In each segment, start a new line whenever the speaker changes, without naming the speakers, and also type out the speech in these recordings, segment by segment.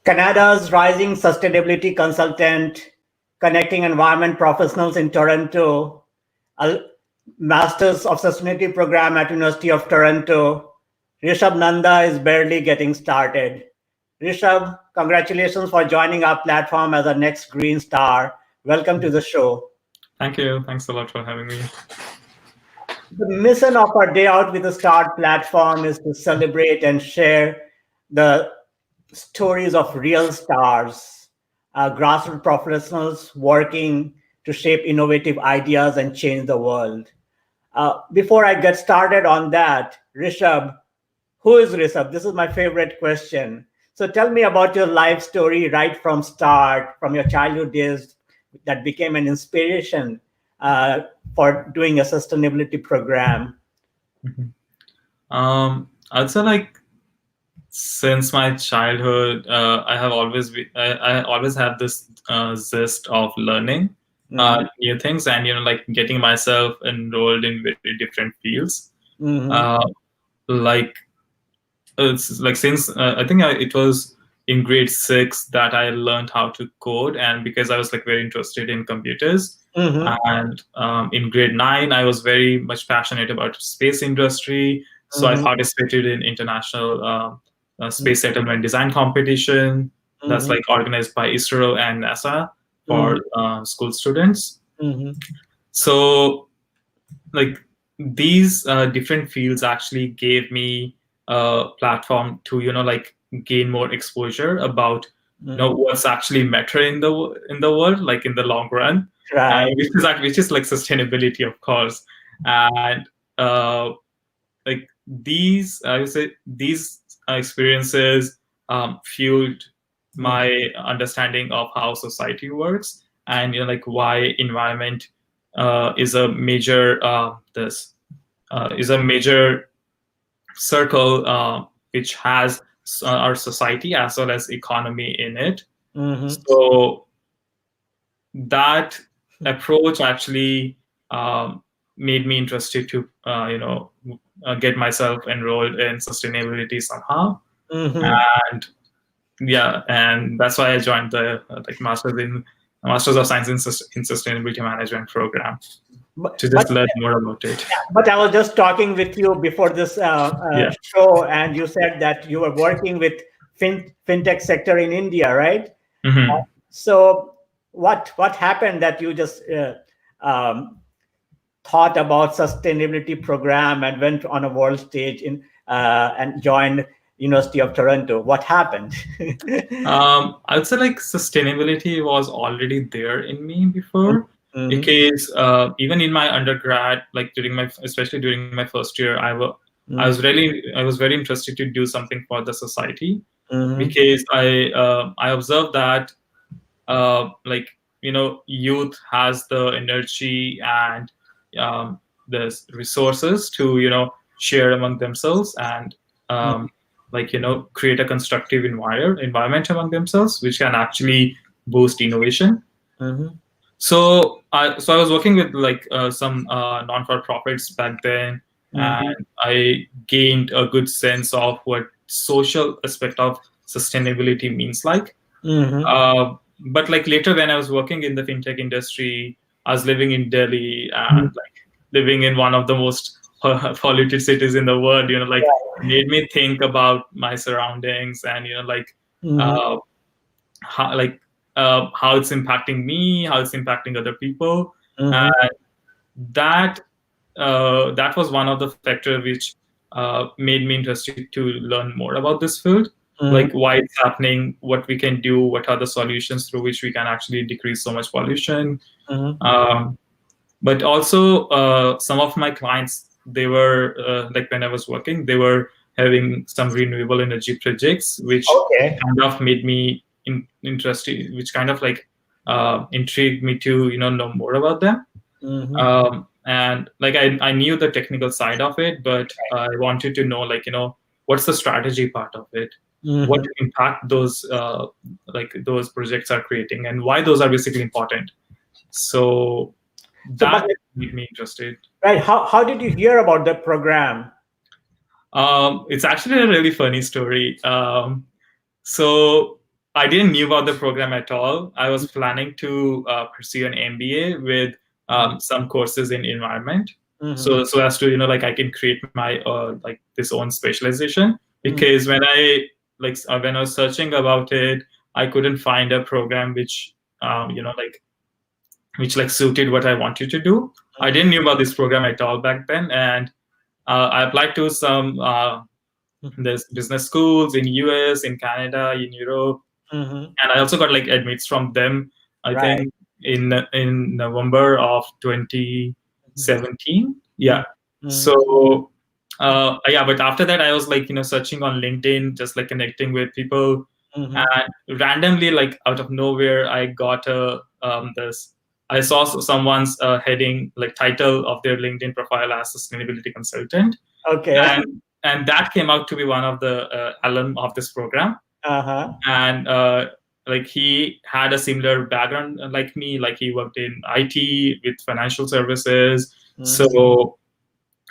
Canada's rising sustainability consultant, connecting environment professionals in Toronto, a Masters of Sustainability program at University of Toronto. Rishabh Nanda is barely getting started. Rishabh, congratulations for joining our platform as our next green star. Welcome to the show.
Thank you. Thanks a lot for having me.
The mission of our Day Out with a Start platform is to celebrate and share the stories of real stars, grassroots professionals working to shape innovative ideas and change the world. Before I get started on that, Rishabh, who is Rishabh? This is my favorite question. So tell me about your life story right from start, from your childhood days that became an inspiration for doing a sustainability program.
I'd say like since my childhood, I always have this zest of learning new things and like getting myself enrolled in very different fields. Like it's like since I think it was in grade 6 that I learned how to code, and because I was like very interested in computers. And in grade 9, I was very much passionate about space industry. So I participated in international space settlement design competition that's like organized by ISRO and NASA for school students. So like these different fields actually gave me a platform to like gain more exposure about what's actually matter in the world, like in the long run.
Right.
Which is like sustainability, of course. And like these, I would say, these experiences fueled my understanding of how society works, and like why environment is a major is a major circle which has our society as well as economy in it. So that approach actually made me interested to get myself enrolled in sustainability somehow. And and that's why I joined the Masters of Science in Sustainability Management program to just learn more about it.
But I was just talking with you before this show, and you said that you were working with fintech sector in India, right? So what happened that you just thought about sustainability program and went on a world stage and joined University of Toronto? What happened?
I would say like sustainability was already there in me before. Because even in my undergrad, like especially during my first year, I was very interested to do something for the society, because I observed that like youth has the energy and the resources to share among themselves and like create a constructive environment among themselves, which can actually boost innovation. So I was working with like some non-for-profits back then, and I gained a good sense of what social aspect of sustainability means like. But like later when I was working in the fintech industry, I was living in Delhi and like living in one of the most polluted cities in the world, like made me think about my surroundings and like how it's impacting me, how it's impacting other people. And that was one of the factors which made me interested to learn more about this field, like why it's happening, what we can do, what are the solutions through which we can actually decrease so much pollution. But also some of my clients, they were like when I was working, they were having some renewable energy projects, which kind of made me interested, which kind of like intrigued me to know more about them. And like I knew the technical side of it, but I wanted to know like what's the strategy part of it, what impact those those projects are creating, and why those are basically important. So that made me interested.
Right. How did you hear about the program?
It's actually a really funny story. So I didn't knew about the program at all. I was planning to pursue an MBA with some courses in environment.
Mm-hmm.
So as to like I can create my like this own specialization.
Mm-hmm.
Because when I was searching about it, I couldn't find a program which like which suited what I wanted to do. I didn't knew about this program at all back then, and I applied to some there's business schools in US, in Canada, in Europe,
Mm-hmm.
and I also got like admits from them. I
Right.
think in November of 2017. Yeah.
Mm-hmm.
So yeah, but after that, I was like searching on LinkedIn, just like connecting with people,
Mm-hmm.
and randomly, like out of nowhere, I got a this. I saw someone's heading like title of their LinkedIn profile as sustainability consultant,
Okay.
and that came out to be one of the alum of this program,
Uh-huh.
and like he had a similar background like me, like he worked in IT with financial services.
Mm-hmm.
So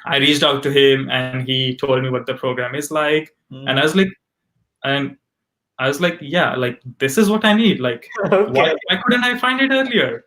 I reached out to him and he told me what the program is like, and
Mm-hmm.
and I was like, yeah, like this is what I need, like why
Okay.
why couldn't I find it earlier?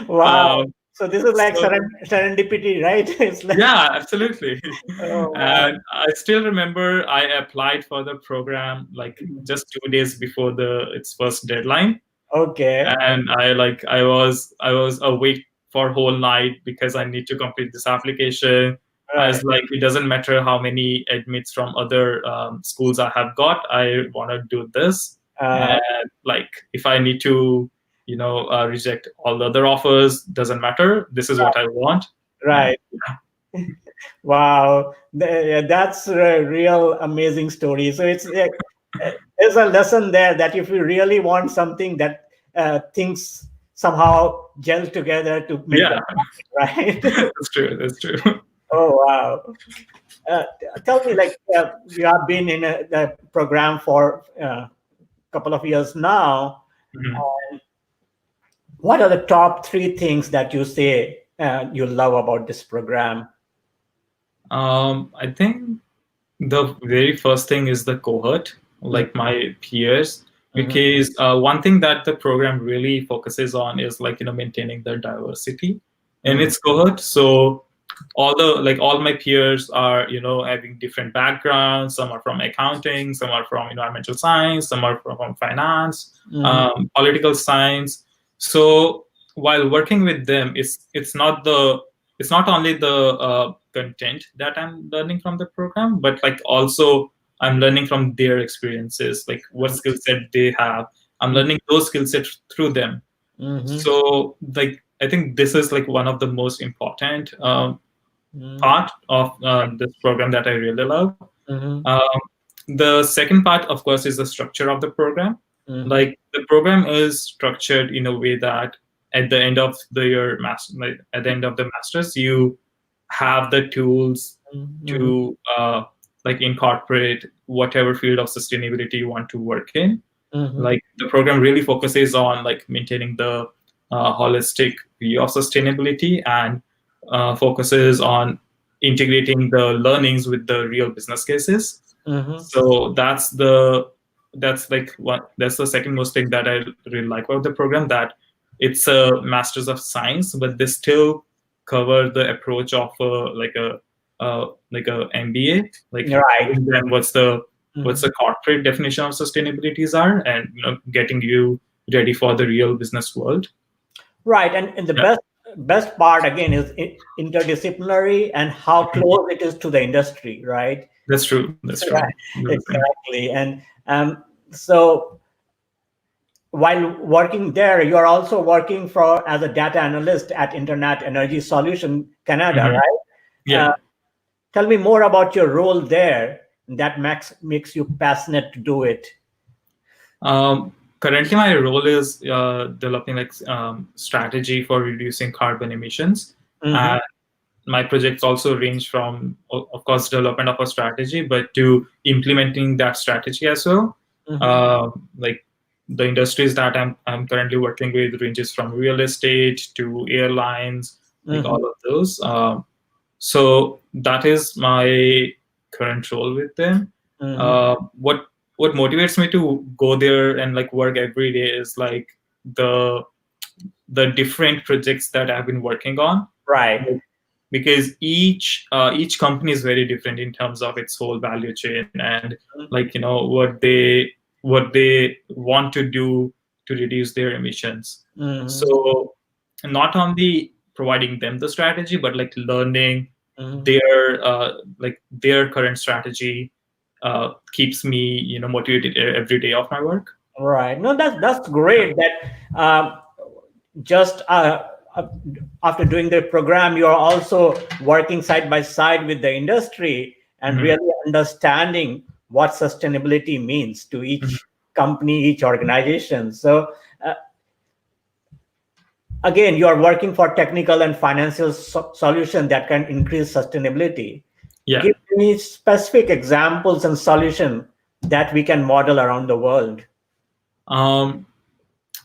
Wow.
um,
So this is like
so
serendipity, right? It's like,
yeah, absolutely.
oh wow.
And I still remember I applied for the program like just 2 days before the its first deadline,
Okay.
and I was awake for whole night because I need to complete this application. I
Right.
was like, it doesn't matter how many admits from other schools I have got. I want to do this,
Uh,
and like if I need to, reject all the other offers, doesn't matter. This is what I want, and
right. Wow. Yeah, that's a real amazing story. So it's there's a lesson there that if you really want something, that things somehow gel together to make
yeah,
that happen, right?
that's true. That's true.
Oh wow. Tell me, like, you have been in the program for a couple of years now.
Mhm.
What are the top three things that you say you love about this program?
I think the very first thing is the cohort, like my peers,
Mm-hmm.
because one thing that the program really focuses on is like maintaining the diversity in
Mm-hmm.
its cohort. So all my peers are having different backgrounds. Some are from accounting, some are from environmental science, some are from finance,
Mm-hmm.
political science. So while working with them, it's not only the content that I'm learning from the program, but like also I'm learning from their experiences, like what skill set they have. I'm learning those skill sets through them.
Mm-hmm.
So like I think this is like one of the most important
Mm-hmm.
part of this program that I really love.
Mm-hmm.
Um, the second part, of course, is the structure of the program.
Mm-hmm.
Like the program is structured in a way that at the end of like, at the end of the masters, you have the tools
Mm-hmm.
to like incorporate whatever field of sustainability you want to work in.
Mm-hmm.
Like the program really focuses on like maintaining the holistic view of sustainability, and focuses on integrating the learnings with the real business cases.
Mm-hmm.
So that's the second most thing that I really like about the program, that it's a masters of science, but they still cover the approach of like a MBA, like
Right.
showing them what's
Mm-hmm.
the corporate definition of sustainabilities are, and getting you ready for the real business world.
Right. And the
Yeah,
best part again is interdisciplinary and how close it is to the industry, right?
that's true. That's true.
Right. Exactly. And so while working there, you're also working for as a data analyst at Internat Energy Solutions Canada,
Mhm.
right?
Yeah.
Tell me more about your role there that makes you passionate to do it.
Currently, my role is developing like strategy for reducing carbon emissions.
Mm-hmm.
And my projects also range from, of course, development of a strategy, but to implementing that strategy as well.
Mm-hmm.
Like the industries that I'm currently working with ranges from real estate to airlines, like
Mm-hmm.
all of those. So that is my current role with them.
Mm-hmm.
What what motivates me to go there and like work every day is like the the different projects that I've been working on.
Right.
Like, because each company is very different in terms of its whole value chain and like what they want to do to reduce their emissions.
Mm-hmm.
So not only providing them the strategy, but like learning
Mm-hmm.
their current strategy keeps me motivated every day of my work.
Right. No, that's great. That just uh, after doing the program, you are also working side by side with the industry and
Mhm.
really understanding what sustainability means to
Mhm.
each company, each organization. So uh, again, you are working for technical and financial solution that can increase sustainability.
Yeah.
Give me specific examples and solution that we can model around the world.
Um,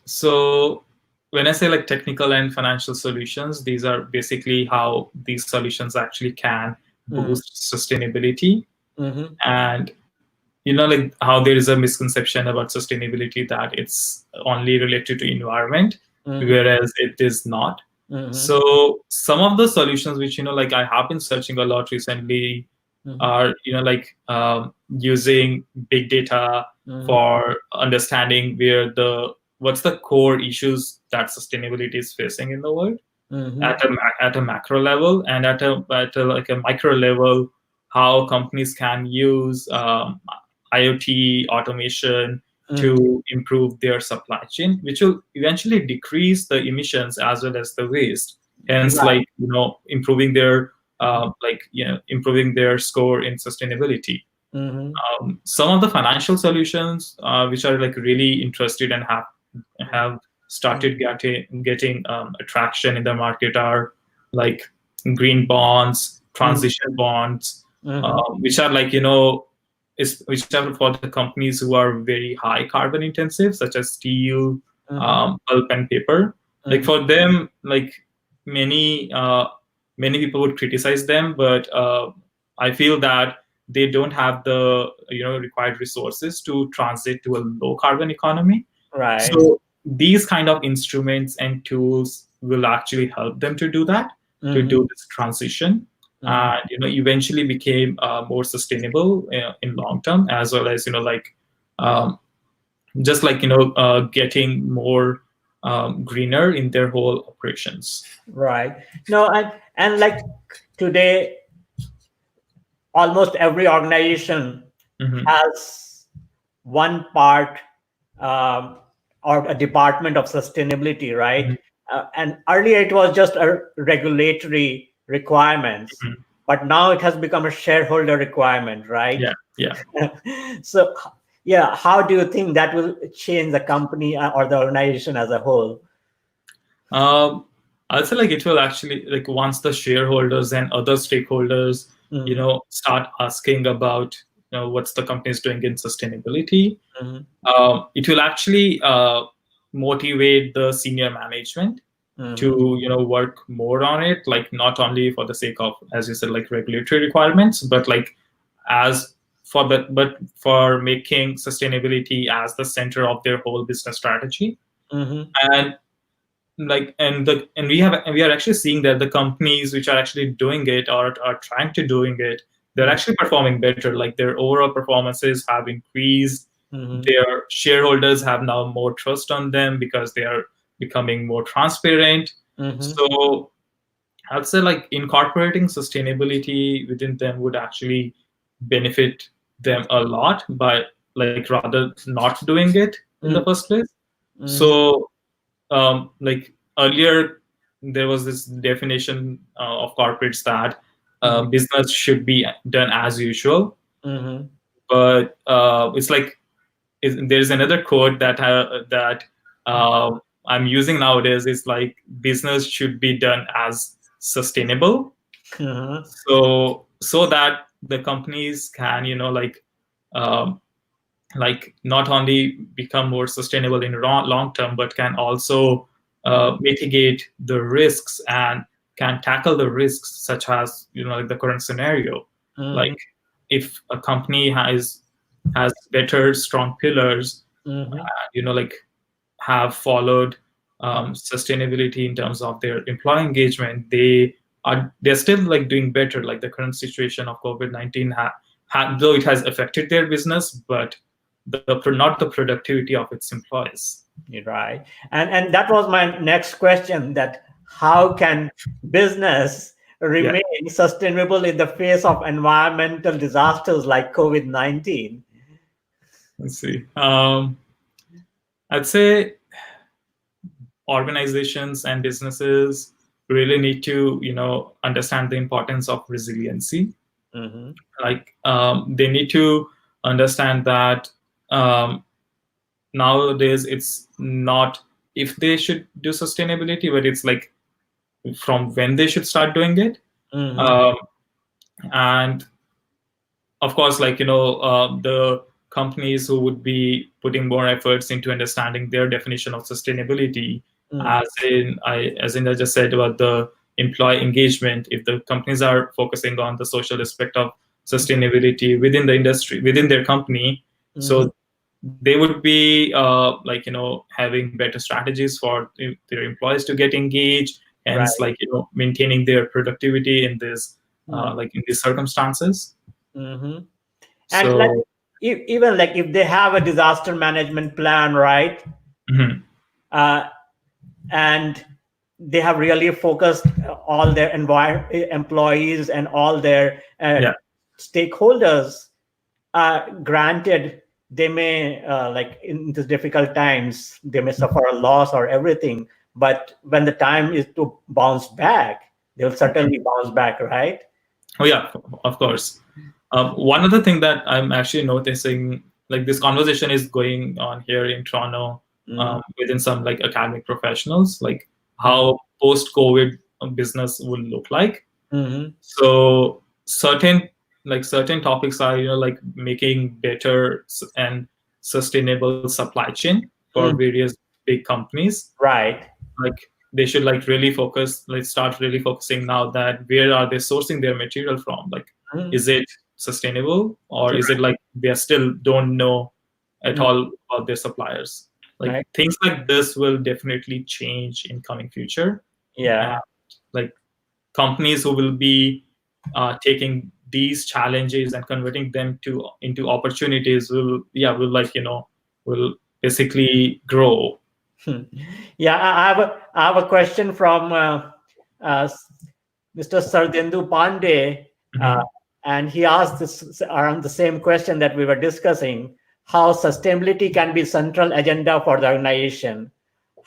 So when I say like technical and financial solutions, these are basically how these solutions actually can
Mm-hmm.
boost sustainability.
Mm-hmm.
And like how there is a misconception about sustainability that it's only related to environment,
Mm-hmm.
whereas it is not.
Mm-hmm.
So some of the solutions which like I have been searching a lot recently
Mm-hmm.
are like using big data
Mm-hmm.
for understanding what's the core issues that sustainability is facing in the world
Mm-hmm.
at a macro level, and at a like a micro level, how companies can use IoT automation
Mm-hmm.
to improve their supply chain, which will eventually decrease the emissions as well as the waste. Hence,
Right.
like improving their score in sustainability.
Mm-hmm.
Some of the financial solutions which are like really interested and have started getting attraction in the market are like green bonds,
Mm-hmm.
transition bonds,
Mm-hmm.
which are like which are for the companies who are very high carbon intensive, such as steel,
Mm-hmm.
pulp and paper. Like
Mm-hmm.
for them, like many many people would criticize them, but I feel that they don't have the required resources to transit to a low carbon economy.
Right.
So these kind of instruments and tools will actually help them to do that, to
Mm-hmm.
do this transition,
Mm-hmm.
and eventually became more sustainable in long term, as well as like um, just like getting more greener in their whole operations.
Right. No, and like today, almost every organization
Hmm.
has one part or a department of sustainability, right? And earlier it was just a regulatory requirements,
Hmm.
but now it has become a shareholder requirement, right?
Yeah, yeah.
So, yeah, how do you think that will change the company or the organization as a whole?
Um, I'd say like it will actually like once the shareholders and other stakeholders,
Mm-hmm.
start asking about what's the company is doing in sustainability.
Mm-hmm.
It will actually motivate the senior management
Mm-hmm.
to work more on it, like not only for the sake of, as you said, like regulatory requirements, but like as but for making sustainability as the center of their whole business strategy.
Mm-hmm.
And like and we are actually seeing that the companies which are actually doing it or are trying to doing it, they're actually performing better. Like their overall performances have increased,
Mm-hmm.
their shareholders have now more trust on them because they are becoming more transparent.
Mm-hmm.
So I'd say like incorporating sustainability within them would actually benefit them a lot, by like rather not doing it in the first place.
Mm-hmm.
So like earlier, there was this definition of corporates that
Mm-hmm.
business should be done as usual,
Mm-hmm.
but it's like there's another quote that I'm using nowadays. Is like business should be done as sustainable,
Mm-hmm.
so that the companies can um, like not only become more sustainable in long term, but can also mitigate the risks and can tackle the risks, such as like the current scenario.
Mm-hmm.
Like if a company has has better, strong pillars,
Mm-hmm.
like have followed sustainability in terms of their employee engagement, they're still like doing better. Like the current situation of COVID-19, though it has affected their business, but not the productivity of its employees.
You're right. And that was my next question, that how can business
Yeah,
remain sustainable in the face of environmental disasters like COVID-19?
let's see. I'd say organizations and businesses really need to understand the importance of resiliency.
Mm-hmm.
Like they need to understand that um, nowadays it's not if they should do sustainability, but it's like from when they should start doing it.
Mm-hmm.
um, and of course, like the companies who would be putting more efforts into understanding their definition of sustainability,
Mm-hmm.
as in I just said about the employee engagement. If the companies are focusing on the social aspect of sustainability within the industry, within their company,
Mm-hmm.
so they would be like having better strategies for their employees to get engaged,
Right.
hence like maintaining their productivity in this
Mm-hmm.
like in these circumstances.
Mm-hmm. And like,
So,
even like if they have a disaster management plan, right?
mhm,
Uh, and they have really focused all their employees and all their
yeah,
stakeholders. Granted, they may like in these difficult times, they may suffer a loss or everything, but when the time is to bounce back, they'll certainly bounce back, right?
oh yeah, of course. One other thing that I'm actually noticing, like this conversation is going on here in Toronto,
Mm-hmm.
within some like academic professionals, like how post-COVID business will look like.
Mm-hmm.
So certain topics are like making better and sustainable supply chain for
Mm-hmm.
various big companies.
Right.
Like they should like really focus, let's start really focusing now that where are they sourcing their material from, like
Mm-hmm.
is it sustainable, or is it like they still don't know at all about their suppliers. Like
Right.
things like this will definitely change in coming future. And
Yeah.
like companies who will be taking these challenges and converting them to into opportunities will like will basically grow.
Hmm. Yeah, I have a question from uh, Mr. Sardendu Pandey, uh,
Mhm.
and he asked this around the same question that we were discussing: how sustainability can be central agenda for the organization,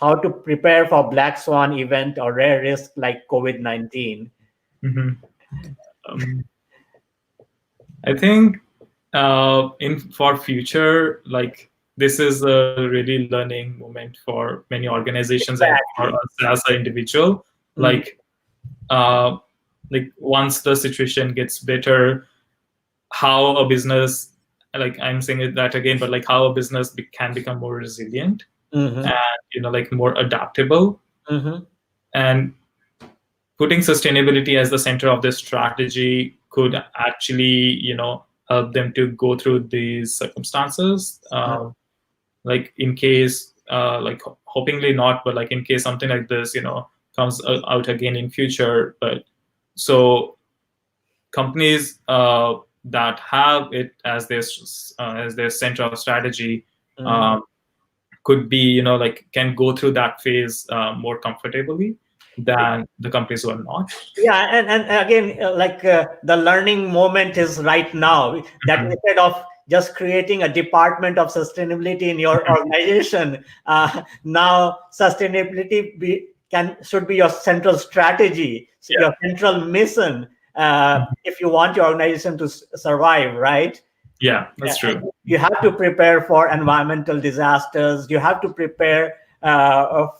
how to prepare for black swan event or rare risk like COVID-19.
Mhm. Um, I think in for future, like this is a really learning moment for many organizations and for
Exactly.
us as an individual.
Mhm.
Like uh, once the situation gets better, how a business, like I'm saying it that again, but like how a business can become more resilient
Mhm.
and like more adaptable,
Mhm.
and putting sustainability as the center of their strategy could actually help them to go through these circumstances, like in case like hopingly not, but like in case something like this comes out again in future. But so companies that have it as their center of strategy
Mhm.
um, could be like can go through that phase more comfortably than the companies who are not.
Yeah, and again, the learning moment is right now, that
Mhm.
instead of just creating a department of sustainability in your organization, now sustainability should be your central strategy,
Yeah.
your central mission,
Mhm.
if you want your organization to survive, right?
Yeah,
Yeah,
that's true.
you have to prepare for environmental disasters. You have to prepare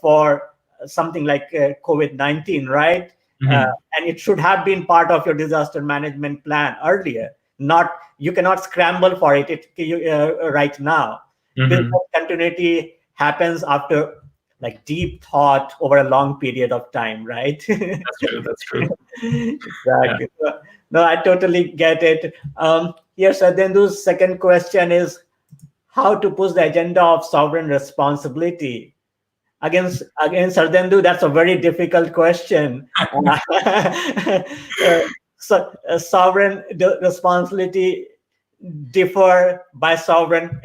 for something like COVID-19, right? Uh,
Hmm.
and it should have been part of your disaster management plan earlier. Not, you cannot scramble for right now. Business
Hmm.
continuity happens after like deep thought over a long period of time, right?
That's true. That's true. Yeah.
Exactly. No, I totally get it. Here, Sadhendu's second question is how to push the agenda of sovereign responsibility. Again, Sardendu, that's a very difficult question. Sovereign responsibility differ by sovereign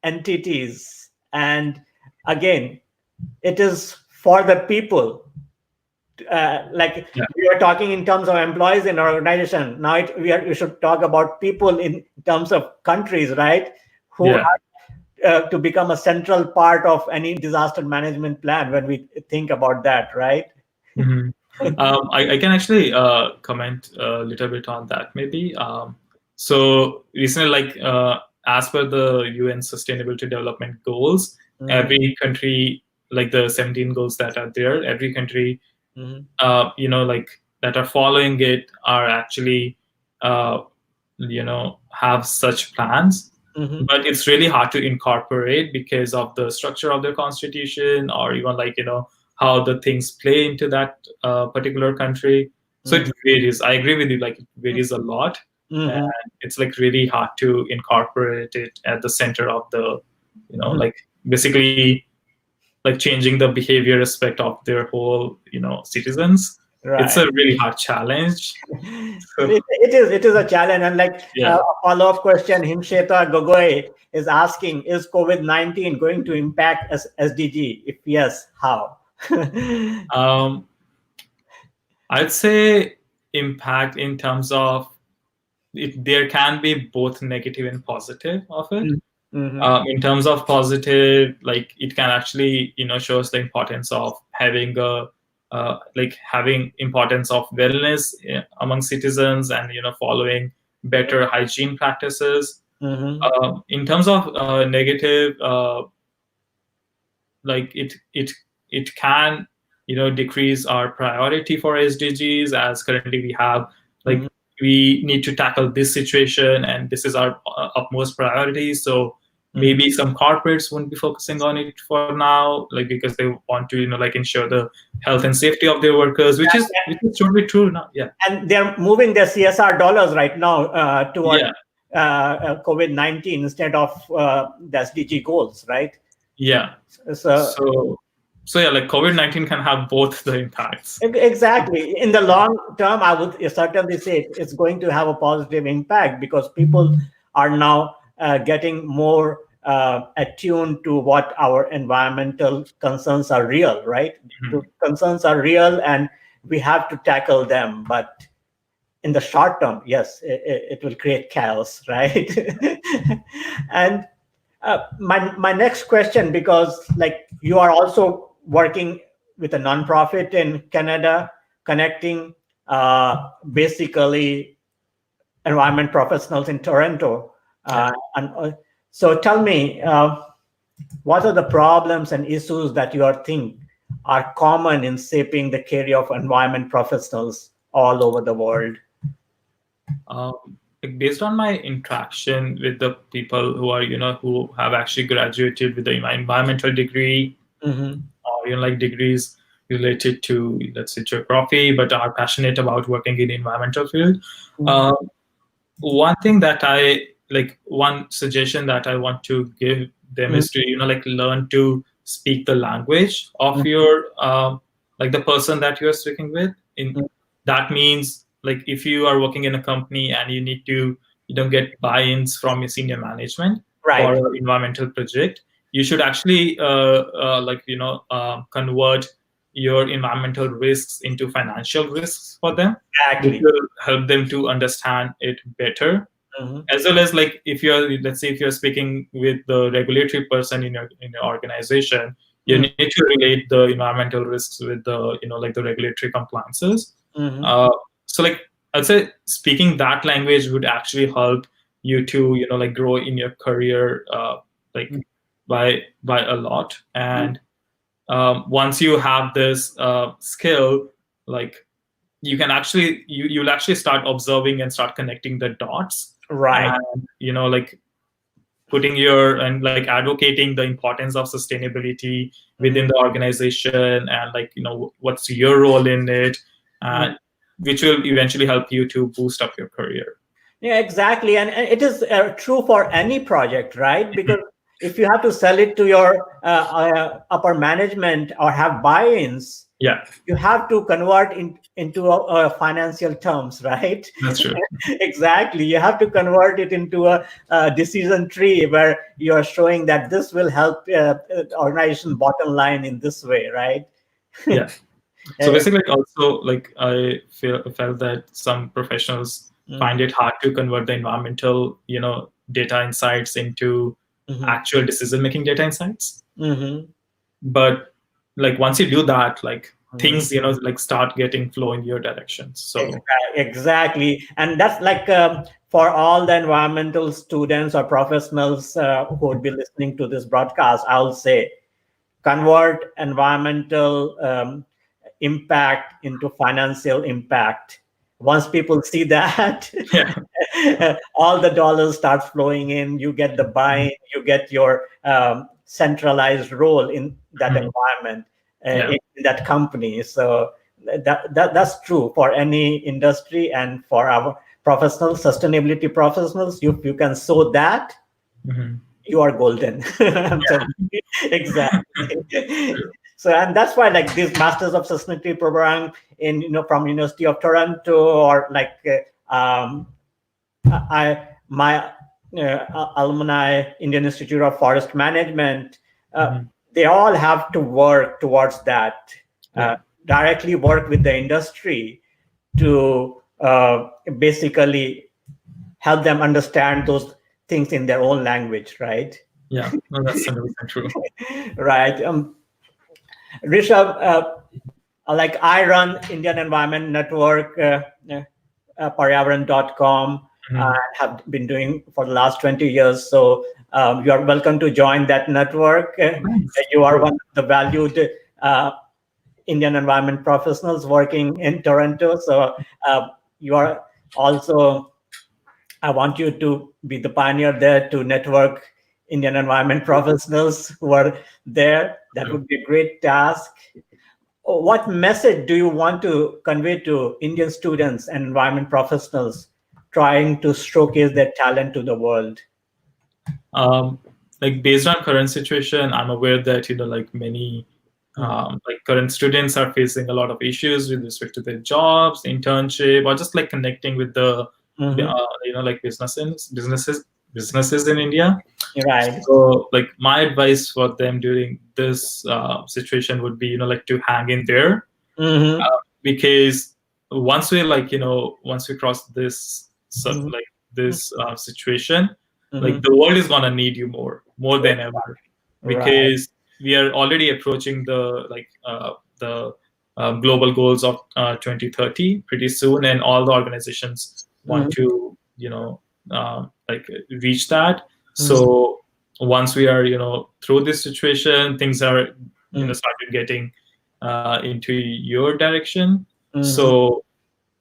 entities, and again, it is for the people. Like
Yeah.
we are talking in terms of employees in our organization. Now we should talk about people in terms of countries, right? Who
Yeah.
are to become a central part of any disaster management plan when we think about that, right?
Mhm. I can actually comment a little bit on that, maybe. So recently, as per the UN Sustainability Development Goals, every country, like the 17 goals that are there, every country, like that are following it are actually, uh, have such plans. But it's really hard to incorporate because of the structure of their constitution, or even how the things play into that particular country. So it varies. I agree with you. Like it varies a lot, and it's like really hard to incorporate it at the center of the, like basically like changing the behavior aspect of their whole, citizens. It's
Right.
a really hard challenge. So
It is a challenge, and like
yeah.
a follow-up question, Himsheta Gogoi is asking: is COVID-19 going to impact SDG? If yes, how?
Um, I'd say impact in terms of there can be both negative and positive of it. In terms of positive, like it can actually shows the importance of having a having importance of wellness among citizens, and following better hygiene practices. In terms of negative, like it can decrease our priority for SDGs, as currently we have like we need to tackle this situation and this is our utmost priority. So maybe some corporates won't be focusing on it for now, like because they want to like ensure the health and safety of their workers, which is totally true now. Yeah.
And they're moving their CSR dollars right now toward
Yeah.
COVID-19 instead of the SDG goals, right?
Yeah.
So
So yeah, like COVID-19 can have both the impacts.
exactly. In the long term, I would certainly say it's going to have a positive impact because people are now getting more attuned to what our environmental concerns are real, right? The concerns are real and we have to tackle them. But in the short term, yes, it will create chaos, right? And my next question, because like you are also working with a nonprofit in Canada, connecting basically environment professionals in Toronto. And so tell me, what are the problems and issues that you are think are common in shaping the career of environment professionals all over the world?
Like based on my interaction with the people who are who have actually graduated with the environmental degree, or like degrees related to, let's say, geography, but are passionate about working in the environmental field. One thing that one suggestion that I want to give them is to like learn to speak the language of your like the person that you are speaking with. That means like if you are working in a company and you need to get buy-ins from your senior management for an environmental project, you should actually convert your environmental risks into financial risks for them. Which will help them to understand it better. As well as like if let's say if you're speaking with the regulatory person in your organization, you need to relate the environmental risks with the like the regulatory compliances. So like I'd say speaking that language would actually help you to like grow in your career like by a lot. And once you have this skill, like you can actually you'll actually start observing and start connecting the dots, and like putting and like advocating the importance of sustainability within the organization, and like what's your role in it, and which will eventually help you to boost up your career.
Yeah, exactly. And it is true for any project, right? Because if you have to sell it to your upper management or have buy-ins,
Yeah,
you have to convert into financial terms, right?
that's true.
Exactly. You have to convert it into a decision tree where you are showing that this will help organization bottom line in this way, right?
Yeah. So
Uh,
basically, like, also, like, I felt that some professionals find
mm,
it hard to convert the environmental, data insights into
mhm,
actual decision making data insights.
mhm,
But like once you do that, like
mhm.
things, like start getting flow in your direction. So
Exactly. And that's like for all the environmental students or professionals who would be listening to this broadcast, I'll say convert environmental impact into financial impact. Once people see that,
yeah.
all the dollars start flowing in. You get the buy, you get your centralized role in that
Mhm.
environment,
Yeah.
in that company. So that's true for any industry and for our professionals, sustainability professionals. You can sow that,
Mhm.
you are golden. I'm telling you. Exactly. So, and that's why like this Masters of Sustainability program in from University of Toronto or like I my alumni Indian Institute of Forest Management,
Mhm.
they all have to work towards that.
Yeah.
Directly work with the industry to basically help them understand those things in their own language, right?
Yeah. No, that's 100% true.
Right. Rishabh, like I run Indian Environment Network, Paryavaran.com,
Mhm.
have been doing for the last 20 years. So you are welcome to join that network.
Nice.
You are
Cool.
one of the valued uh, Indian environment professionals working in Toronto. So you are also, I want you to be the pioneer there to network Indian environment professionals who are there. That
Cool.
would be a great task. What message do you want to convey to Indian students and environment professionals trying to showcase their talent to the world?
Um, like based on current situation, I'm aware that like many
Mhm,
like current students are facing a lot of issues with respect to their jobs, internship, or just like connecting with the
mhm.
like businesses in India.
Right.
So like my advice for them during this situation would be like to hang in there,
Mhm,
because once we cross this
mhm,
like this situation, like
mhm.
the world is gonna need you more than ever,
Right.
because we are already approaching the global goals of 2030 pretty soon, and all the organizations want
Mhm,
to like reach that.
mhm,
So once we are through this situation, things are
mhm,
started getting into your direction.
mhm,
So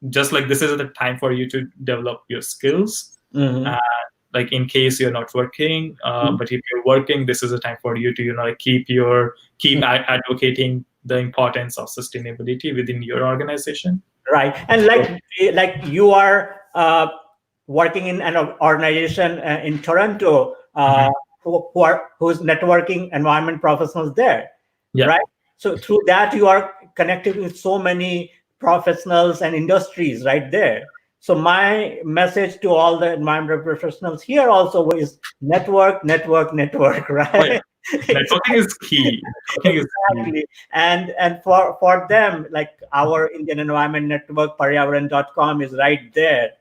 just like this is the time for you to develop your skills.
mhm,
And like in case you're not working,
mhm,
but if you're working, this is a time for you to like keep advocating the importance of sustainability within your organization.
Right. And
So,
like you are working in an organization in Toronto
mhm.
who's networking environment professionals there,
Yeah.
right? So through that you are connected with so many professionals and industries right there. So my message to all the environmental professionals here also is network, network, network,
Oh yeah,
right?
networking is key. Networking is key.
Exactly. And for them, like our Indian Environment Network, Paryavaran.com is right there.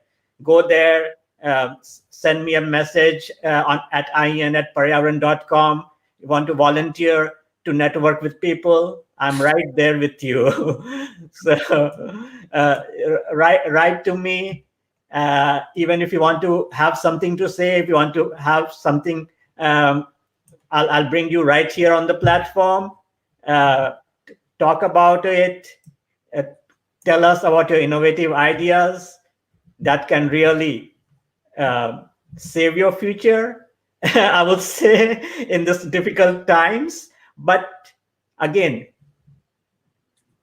Go there, send me a message on at in@paryavaran.com. You want to volunteer to network with people? I'm right there with you. So uh, write to me. Even if you want to have something to say, if you want to have something um, I'll bring you right here on the platform, uh, talk about it, uh, tell us about your innovative ideas that can really uh, save your future, I would say, in this difficult times. But again,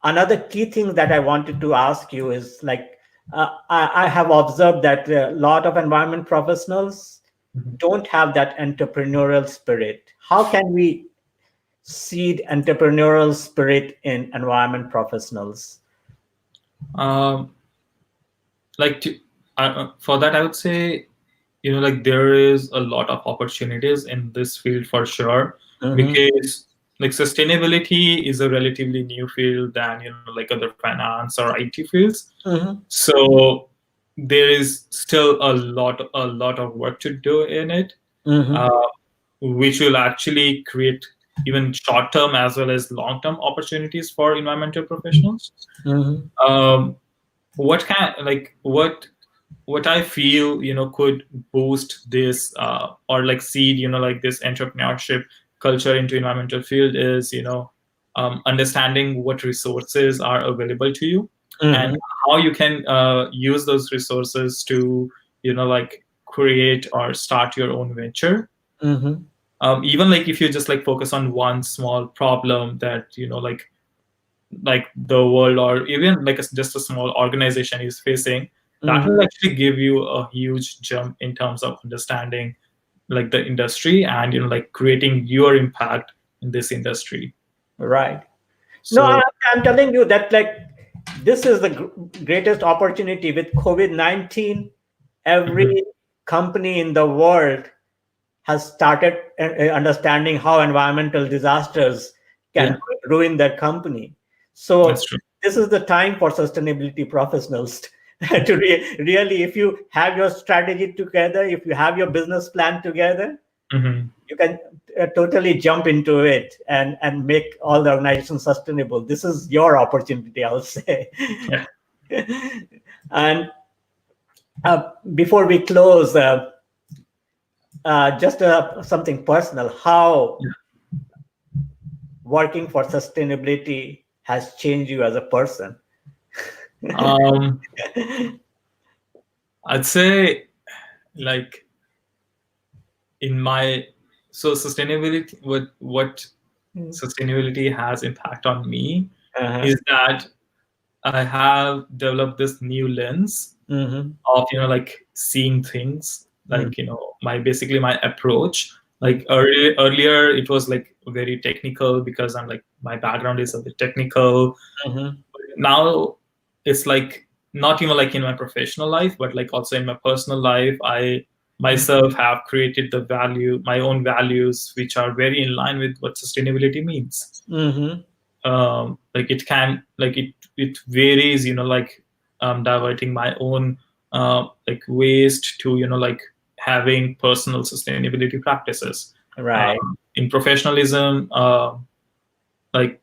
another key thing that I wanted to ask you is like I have observed that a lot of environment professionals
Mhm.
don't have that entrepreneurial spirit. How can we seed entrepreneurial spirit in environment professionals?
Um, like to, for that, I would say, like there is a lot of opportunities in this field for sure,
Mm-hmm.
because like sustainability is a relatively new field than like other finance or IT fields.
Mm-hmm.
So there is still a lot of work to do in it,
Mm-hmm.
uh, which will actually create even short-term as well as long-term opportunities for environmental professionals.
Mm-hmm.
Um, what can like what I feel could boost this or like seed like this entrepreneurship culture into environmental field is understanding what resources are available to you and
Mm-hmm.
how you can use those resources to like create or start your own venture.
Mm-hmm.
Even like if you just like focus on one small problem that like the world or even like just a small organization is facing, that
Mm-hmm.
will actually give you a huge jump in terms of understanding like the industry and like creating your impact in this industry.
Right. No,
So
I'm telling you that like this is the greatest opportunity with COVID-19.
mhm,
Every company in the world has started understanding how environmental disasters can
yeah,
ruin their company.
that's
So
true.
this is the time for sustainability professionals to really, if you have your strategy together, if you have your business plan together,
Hmm.
you can totally jump into it and make all the organization sustainable. This is your opportunity, I'll say.
Yeah.
And before we close, just something personal. How working for sustainability has changed you as a person?
um I'd say like in my so sustainability what sustainability has impact on me
Uh-huh.
is that I have developed this new lens
Mm-hmm.
of like seeing things,
Mm-hmm.
like my basically my approach. Like earlier it was like very technical because I'm like my background is a bit technical.
Mm-hmm.
Now it's like not even like in my professional life but like also in my personal life, I myself have created my own values which are very in line with what sustainability means.
Mm-hmm.
Like it can like it varies like diverting my own like waste to like having personal sustainability practices.
Right.
In professionalism, like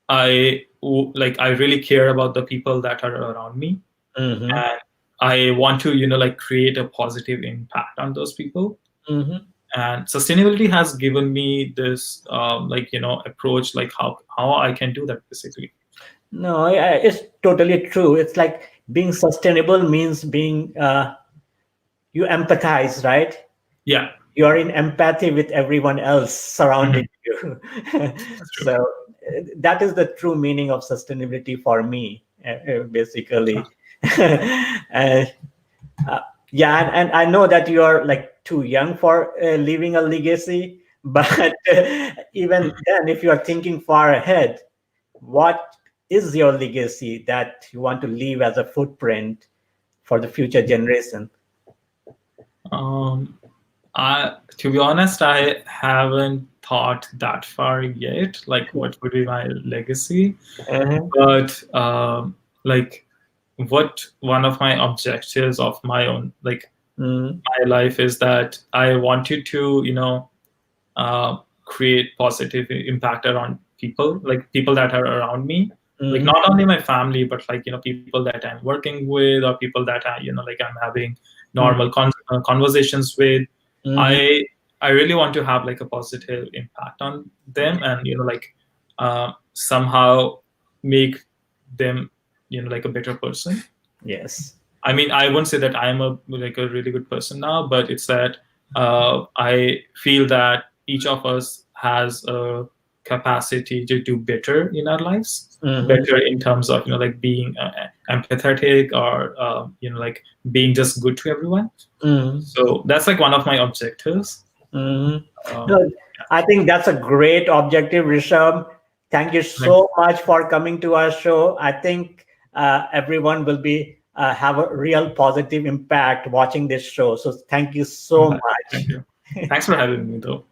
I really care about the people that are around me,
Mm-hmm.
and I want to like create a positive impact on those people.
Mm-hmm.
And sustainability has given me this like approach, like how I can do that basically.
No, it's totally true. It's like being sustainable means being you empathize, right?
Yeah.
You are in empathy with everyone else surrounding
Mhm.
you.
That's true.
So that is the true meaning of sustainability for me, basically. uh, uh, yeah, and I know that you are like too young for leaving a legacy, but even then, if you are thinking far ahead, what is your legacy that you want to leave as a footprint for the future generation?
Um, to be honest, I haven't thought that far yet. Like, what would be my legacy?
Uh-huh.
But like, what one of my objectives of my own, like
Mm-hmm.
my life, is that I wanted to, create positive impact around people, like people that are around me, like
Mm-hmm.
not only my family, but like people that I'm working with or people that I like I'm having normal conversations with.
Mm-hmm.
I really want to have like a positive impact on them and like somehow make them like a better person.
Yes.
I mean, I won't say that I'm a like a really good person now, but it's that I feel that each of us has a capacity to do better in our lives,
Mm-hmm.
better in terms of like being empathetic, or like being just good to everyone.
Mm-hmm.
So that's like one of my objectives.
Mm-hmm.
um,
No, I think that's a great objective, Rishabh. Thank you
thank
so much for coming to our show. I think everyone will be have a real positive impact watching this show. So thank you so
thank
much.
you. Thanks for having me though.